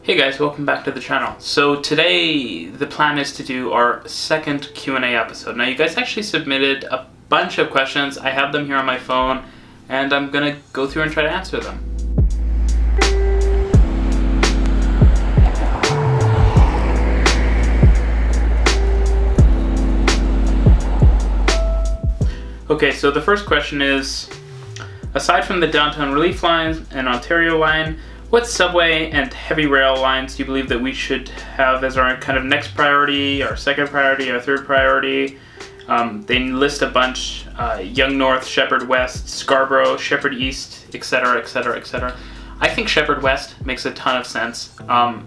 Hey guys, welcome back to the channel. So today the plan is to do our second Q&A episode. Now you guys actually submitted a bunch of questions. I have them here on my phone and I'm gonna go through and try to answer them. Okay, so the first question is, aside from the downtown relief lines and Ontario line, what subway and heavy rail lines do you believe that we should have as our kind of next priority, our second priority, our third priority? They list a bunch, Yonge North, Sheppard West, Scarborough, Sheppard East, etc., etc., etc. I think Sheppard West makes a ton of sense. A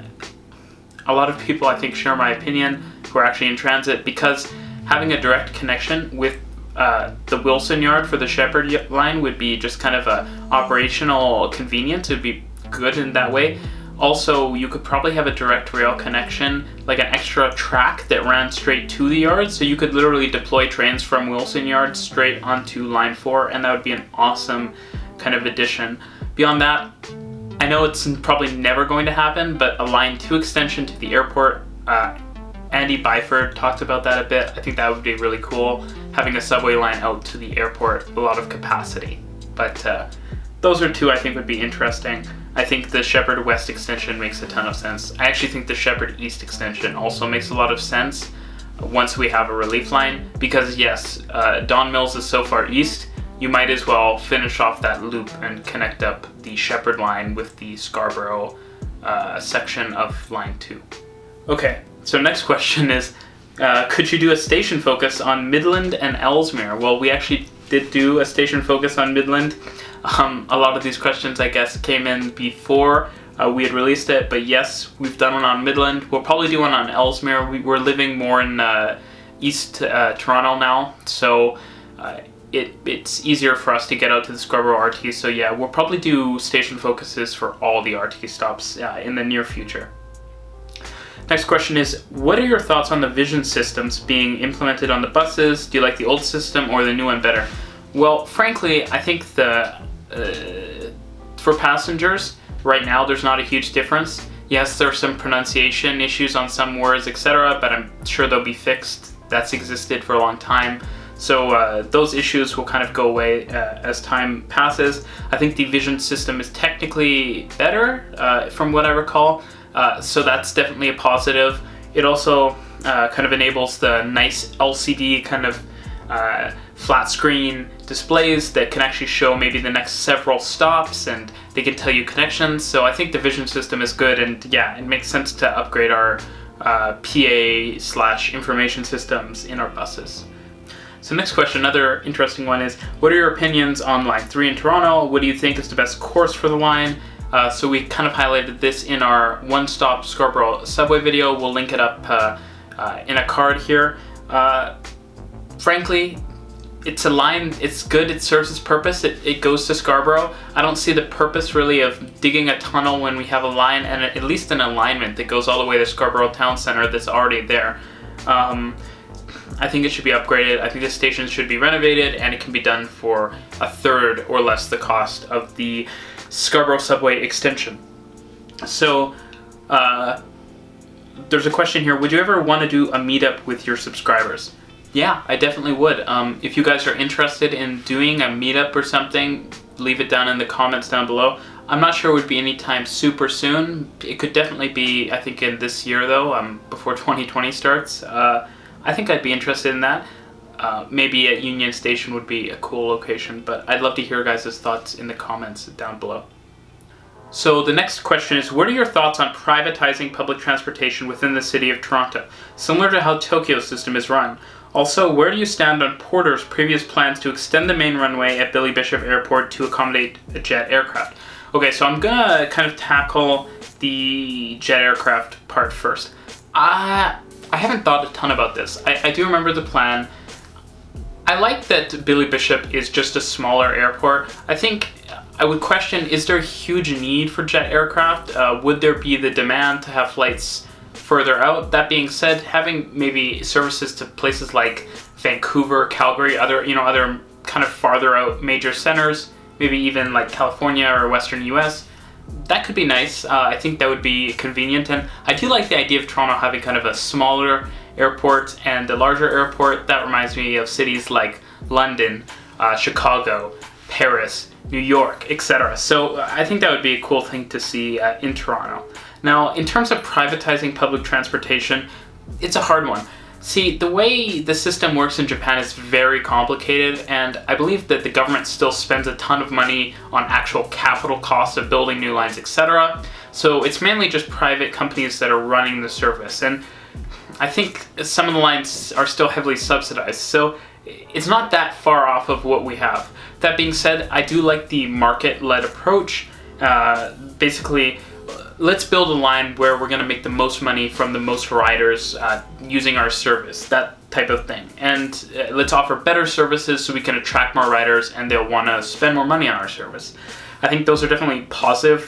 lot of people, I think, share my opinion who are actually in transit, because having a direct connection with the Wilson Yard for the Sheppard line would be just kind of a operational convenience. It would be good in that way. Also, you could probably have a direct rail connection, like an extra track that ran straight to the yard, so you could literally deploy trains from Wilson Yard straight onto line 4, and that would be an awesome kind of addition. Beyond that, I know it's probably never going to happen, but a line 2 extension to the airport, Andy Byford talked about that a bit. I think that would be really cool, having a subway line out to the airport, a lot of capacity. But those are two I think would be interesting. I think the Sheppard West extension makes a ton of sense. I actually think the Sheppard East extension also makes a lot of sense once we have a relief line, because yes, Don Mills is so far east, you might as well finish off that loop and connect up the Sheppard line with the Scarborough section of line 2. Okay, so next question is, could you do a station focus on Midland and Ellesmere? Well, we actually did do a station focus on Midland. A lot of these questions, I guess, came in before we had released it, but yes, we've done one on Midland. We'll probably do one on Ellesmere. We're living more in East Toronto now, so it's easier for us to get out to the Scarborough RT. So yeah, we'll probably do station focuses for all the RT stops in the near future. Next question is, what are your thoughts on the vision systems being implemented on the buses? Do you like the old system or the new one better? Well, frankly, I think for passengers, right now there's not a huge difference. Yes, there are some pronunciation issues on some words, etc., but I'm sure they'll be fixed. That's existed for a long time. So those issues will kind of go away as time passes. I think the vision system is technically better, from what I recall. So that's definitely a positive. It also kind of enables the nice LCD kind of flat screen displays that can actually show maybe the next several stops, and they can tell you connections. So I think the vision system is good, and yeah, it makes sense to upgrade our PA/information systems in our buses. So next question, another interesting one, is what are your opinions on line 3 in Toronto? What do you think is the best course for the line? So we kind of highlighted this in our one-stop Scarborough subway video. We'll link it up in a card here. Frankly, it's a line, it's good, it serves its purpose, it goes to Scarborough. I don't see the purpose really of digging a tunnel when we have a line, and at least an alignment that goes all the way to Scarborough Town Centre that's already there. I think it should be upgraded. I think the station should be renovated, and it can be done for a third or less the cost of the Scarborough subway extension. So there's a question here, would you ever want to do a meetup with your subscribers? Yeah, I definitely would. If you guys are interested in doing a meetup or something, leave it down in the comments down below. I'm not sure it would be anytime super soon. It could definitely be, I think, in this year though, before 2020 starts. I think I'd be interested in that. Maybe at Union Station would be a cool location, but I'd love to hear guys' thoughts in the comments down below. So the next question is, what are your thoughts on privatizing public transportation within the city of Toronto, similar to how Tokyo's system is run? Also, where do you stand on Porter's previous plans to extend the main runway at Billy Bishop Airport to accommodate a jet aircraft? Okay, so I'm gonna kind of tackle the jet aircraft part first. I haven't thought a ton about this. I do remember the plan. I like that Billy Bishop is just a smaller airport. I think I would question, is there a huge need for jet aircraft? Would there be the demand to have flights further out? That being said, having maybe services to places like Vancouver, Calgary, other kind of farther out major centers, maybe even like California or Western US, that could be nice. I think that would be convenient, and I do like the idea of Toronto having kind of a smaller airport and a larger airport. That reminds me of cities like London, Chicago, Paris, New York, etc. So I think that would be a cool thing to see in Toronto. Now, in terms of privatizing public transportation, it's a hard one. See, the way the system works in Japan is very complicated, and I believe that the government still spends a ton of money on actual capital costs of building new lines, etc. So it's mainly just private companies that are running the service, and I think some of the lines are still heavily subsidized, so it's not that far off of what we have. That being said, I do like the market-led approach. Basically, let's build a line where we're going to make the most money from the most riders using our service, that type of thing. And let's offer better services so we can attract more riders and they'll want to spend more money on our service. I think those are definitely positive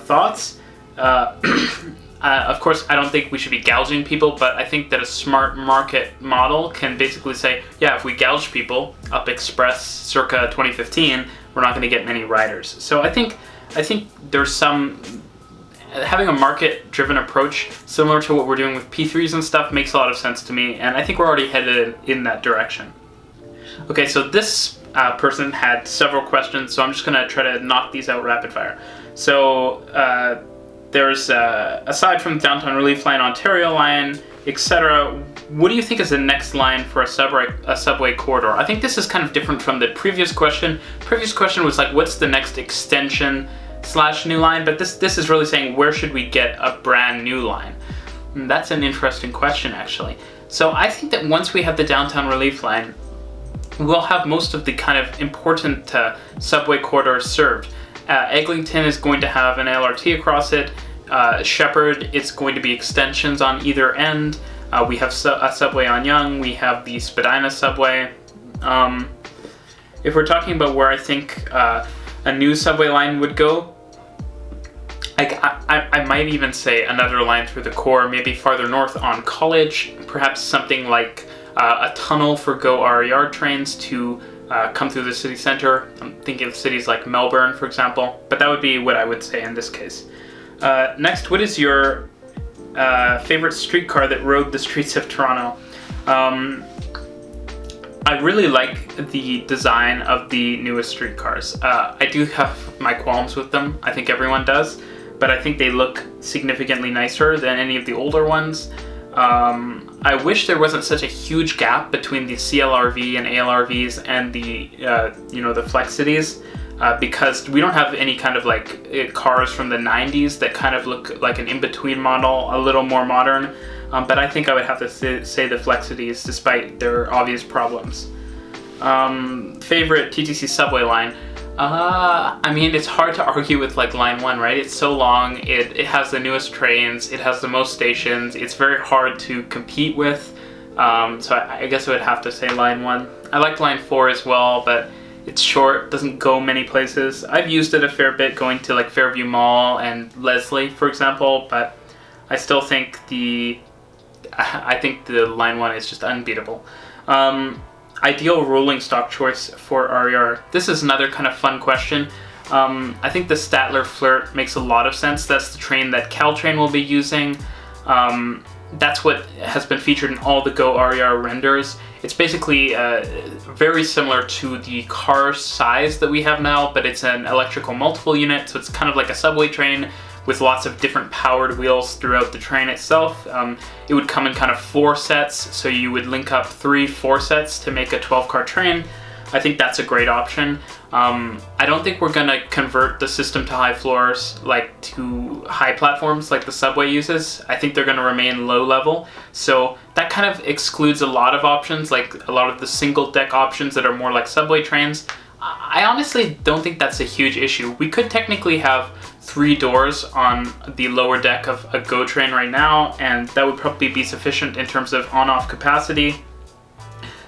thoughts. Of course, I don't think we should be gouging people, but I think that a smart market model can basically say, yeah, if we gouge people up express circa 2015, we're not going to get many riders. So I think there's some... Having a market-driven approach, similar to what we're doing with P3s and stuff, makes a lot of sense to me, and I think we're already headed in that direction. Okay, so this person had several questions, so I'm just going to try to knock these out rapid fire. So there's, aside from the Downtown Relief Line, Ontario Line, etc., what do you think is the next line for a subway corridor? I think this is kind of different from the previous question. Previous question was like, what's the next extension / new line, but this is really saying where should we get a brand new line? And that's an interesting question, actually. So I think that once we have the Downtown Relief Line, we'll have most of the kind of important subway corridors served. Eglinton is going to have an LRT across it. Shepherd, it's going to be extensions on either end. We have a subway on Yonge. We have the Spadina subway. If we're talking about where I think a new subway line would go, I might even say another line through the core, maybe farther north on College, perhaps something like a tunnel for GO RER trains to come through the city center. I'm thinking of cities like Melbourne, for example, but that would be what I would say in this case. Next, what is your favorite streetcar that rode the streets of Toronto? I really like the design of the newest streetcars. I do have my qualms with them. I think everyone does, but I think they look significantly nicer than any of the older ones. I wish there wasn't such a huge gap between the CLRV and ALRVs and the the Flex Cities, because we don't have any kind of like cars from the 90s that kind of look like an in-between model, a little more modern. But I think I would have to say the Flex Cities, despite their obvious problems. Favorite TTC subway line? I mean, it's hard to argue with like line 1, right? It's so long, it has the newest trains, it has the most stations, it's very hard to compete with. So I guess I would have to say line 1. I like line 4 as well, but it's short, doesn't go many places. I've used it a fair bit going to like Fairview Mall and Leslie, for example, but I still think the line 1 is just unbeatable. Ideal rolling stock choice for RER. This is another kind of fun question. I think the Statler Flirt makes a lot of sense. That's the train that Caltrain will be using. That's what has been featured in all the GO RER renders. It's basically very similar to the car size that we have now, but it's an electrical multiple unit, so it's kind of like a subway train with lots of different powered wheels throughout the train itself. It would come in kind of 4 sets, so you would link up 3 4 sets to make a 12-car train. I think that's a great option. I don't think we're gonna convert the system to high floors, like to high platforms like the subway uses. I think they're gonna remain low level. So that kind of excludes a lot of options, like a lot of the single deck options that are more like subway trains. I honestly don't think that's a huge issue. We could technically have 3 doors on the lower deck of a GO train right now, and that would probably be sufficient in terms of on-off capacity.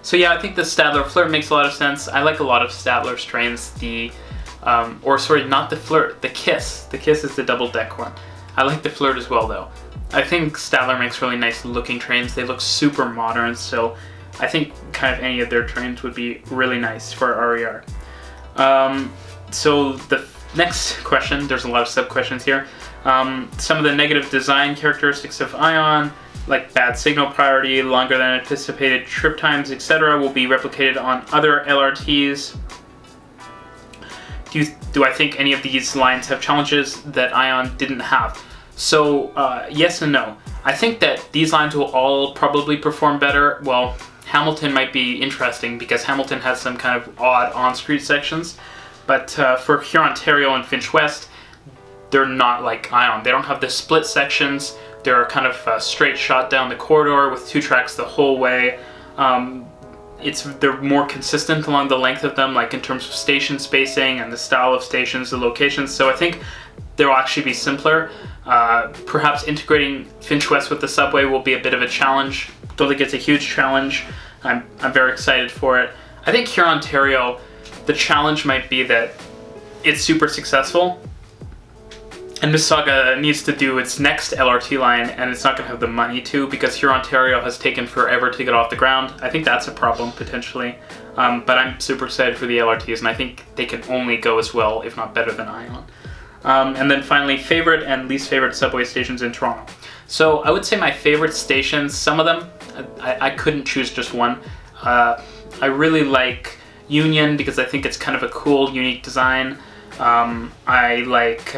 So yeah, I think the Statler Flirt makes a lot of sense. I like a lot of Statler's trains. Not the Flirt, the Kiss. The Kiss is the double-deck one. I like the Flirt as well, though. I think Statler makes really nice looking trains. They look super modern, so I think kind of any of their trains would be really nice for RER. So the Next question, there's a lot of sub-questions here. Some of the negative design characteristics of Ion, like bad signal priority, longer than anticipated trip times, etc., will be replicated on other LRTs. Do I think any of these lines have challenges that Ion didn't have? So yes and no. I think that these lines will all probably perform better. Well, Hamilton might be interesting because Hamilton has some kind of odd on-street sections, but for Hurontario and Finch West, they're not like Ion. They don't have the split sections. They're kind of a straight shot down the corridor with 2 tracks the whole way. They're more consistent along the length of them, like in terms of station spacing and the style of stations, the locations. So I think they'll actually be simpler. Perhaps integrating Finch West with the subway will be a bit of a challenge. Don't think it's a huge challenge. I'm very excited for it. I think Hurontario, the challenge might be that it's super successful, and Mississauga needs to do its next LRT line, and it's not going to have the money to because Hurontario has taken forever to get off the ground. I think that's a problem, potentially. But I'm super excited for the LRTs, and I think they can only go as well, if not better than Ion. And then finally, favorite and least favorite subway stations in Toronto. So I would say my favorite stations, some of them, I couldn't choose just one. I really like Union because I think it's kind of a cool, unique design. I like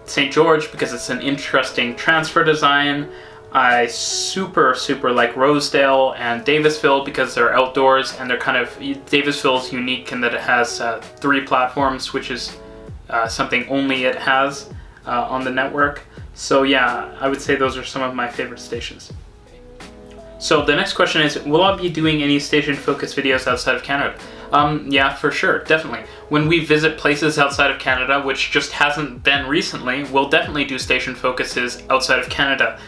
St. George because it's an interesting transfer design. I super like Rosedale and Davisville because they're outdoors and they're kind of, Davisville is unique in that it has 3 platforms, which is something only it has on the network. So yeah, I would say those are some of my favorite stations. So the next question is, will I be doing any station focus videos outside of Canada? Yeah, for sure, definitely. When we visit places outside of Canada, which just hasn't been recently, we'll definitely do station focuses outside of Canada.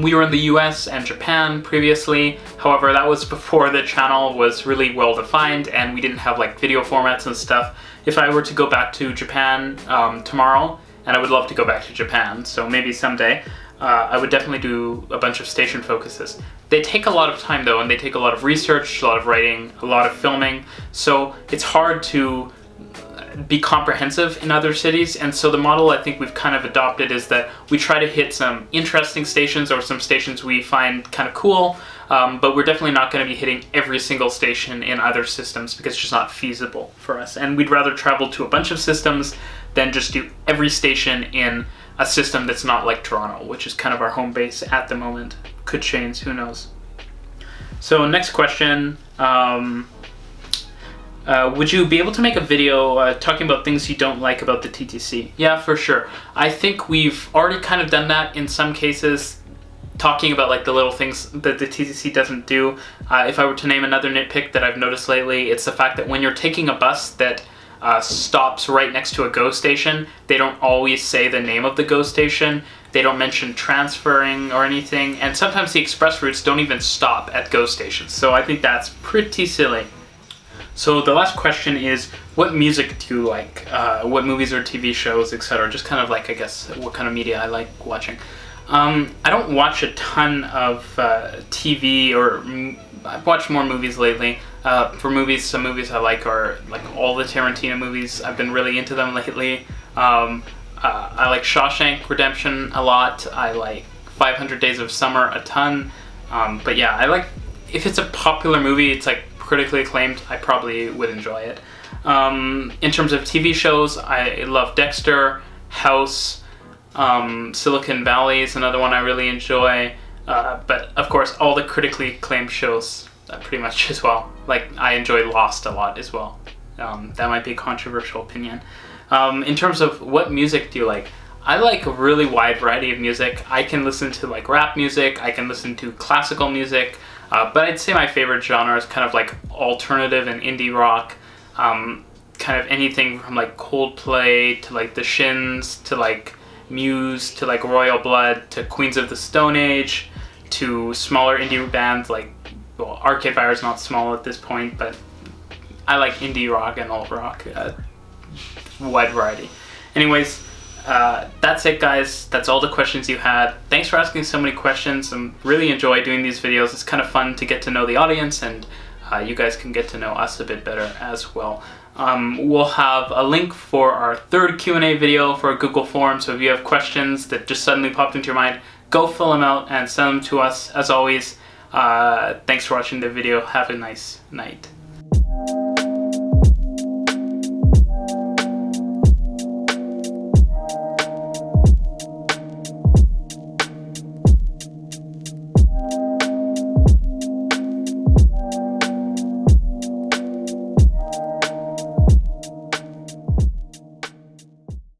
We were in the US and Japan previously. However, that was before the channel was really well defined and we didn't have like video formats and stuff. If I were to go back to Japan tomorrow, and I would love to go back to Japan, so maybe someday, I would definitely do a bunch of station focuses. They take a lot of time though, and they take a lot of research, a lot of writing, a lot of filming, so it's hard to be comprehensive in other cities. And so the model I think we've kind of adopted is that we try to hit some interesting stations or some stations we find kind of cool, but we're definitely not going to be hitting every single station in other systems because it's just not feasible for us. And we'd rather travel to a bunch of systems than just do every station in a system that's not like Toronto, which is kind of our home base at the moment. Could change, who knows. So next question, would you be able to make a video talking about things you don't like about the TTC? Yeah, for sure. I think we've already kind of done that in some cases, talking about like the little things that the TTC doesn't do. If I were to name another nitpick that I've noticed lately, it's the fact that when you're taking a bus that stops right next to a GO station, they don't always say the name of the GO station. They don't mention transferring or anything, and sometimes the express routes don't even stop at GO stations. So I think that's pretty silly. So the last question is, what music do you like? What movies or TV shows, etc.? Just kind of like, I guess, what kind of media I like watching. I don't watch a ton of TV, or I've watched more movies lately. For movies, some movies I like are like all the Tarantino movies. I've been really into them lately. I like Shawshank Redemption a lot. I like 500 Days of Summer a ton. But yeah, I like, if it's a popular movie, it's like critically acclaimed, I probably would enjoy it. In terms of TV shows, I love Dexter, House, Silicon Valley is another one I really enjoy. But of course, all the critically acclaimed shows pretty much as well. Like, I enjoy Lost a lot as well. That might be a controversial opinion. In terms of what music do you like? I like a really wide variety of music. I can listen to like rap music, I can listen to classical music, but I'd say my favorite genre is kind of like alternative and indie rock. Kind of anything from like Coldplay to like The Shins to like Muse to like Royal Blood to Queens of the Stone Age to smaller indie bands like, well, Arcade Fire is not small at this point, but I like indie rock and alt rock. Wide variety. Anyways, that's it, guys. That's all the questions you had. Thanks for asking so many questions. I really enjoy doing these videos. It's kind of fun to get to know the audience, and you guys can get to know us a bit better as well. We'll have a link for our third Q&A video for a Google form, so if you have questions that just suddenly popped into your mind, go fill them out and send them to us. As always, thanks for watching the video. Have a nice night.